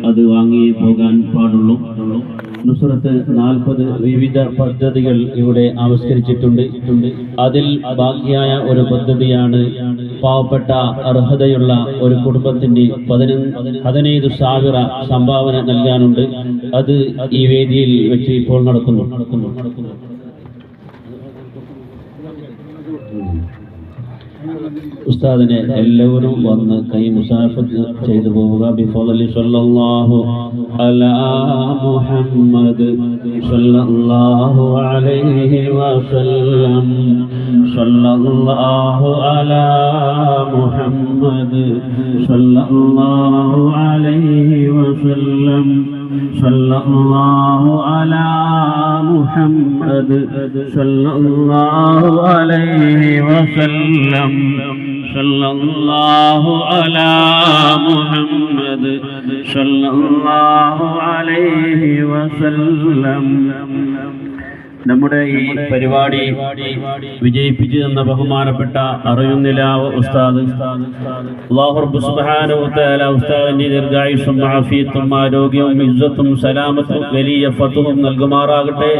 അത് വാങ്ങി പോകാൻ പാടുള്ളൂ. നുസ്രത്ത് 40 വിവിധ പദ്ധതികൾ ഇവിടെ ആവിഷ്കരിച്ചിട്ടുണ്ട്. അതിൽ ബാക്കിയായ ഒരു പദ്ധതിയാണ് പാവപ്പെട്ട അർഹതയുള്ള ഒരു കുടുംബത്തിന് 15,000 സംഭാവന നൽകാനുണ്ട്. അത് ഈ വേദിയിൽ വെച്ച് ഇപ്പോൾ നടക്കുന്നു. ഉസ്താദിനെ എല്ലാവരും വന്ന് കൈ മുസാഫത്ത് ചെയ്തു പോവുക. ബിഫളി സ്വല്ലല്ലാഹു അലാ മുഹമ്മദ് സ്വല്ലല്ലാഹു അലൈഹി വസല്ലം സ്വല്ലല്ലാഹു അലാ മുഹമ്മദ് സ്വല്ലല്ലാഹു അലൈഹി വസല്ലം സ്വല്ലല്ലാഹു അലാ മുഹമ്മദ് സ്വല്ലല്ലാഹു അലൈഹി വസല്ലം സ്വല്ലല്ലാഹു അലാ മുഹമ്മദ് സ്വല്ലല്ലാഹു അലൈഹി വസല്ലം. നമ്മുടെ ഈ പരിപാടി വിജയിപ്പിച്ചു തന്ന ബഹുമാനപ്പെട്ട അറിയുന്നിലാവ് ഉസ്താദ്, അല്ലാഹു റബ്ബ് സുബ്ഹാനഹു വ തആല ഉസ്താദിന്റെ ദീർഘായുസ്സും ആഫിയത്തും ആരോഗ്യവും ഇസ്സത്തും സലാമത്തും വലിയ ഫത്ഹും നൽകുമാറാകട്ടെ.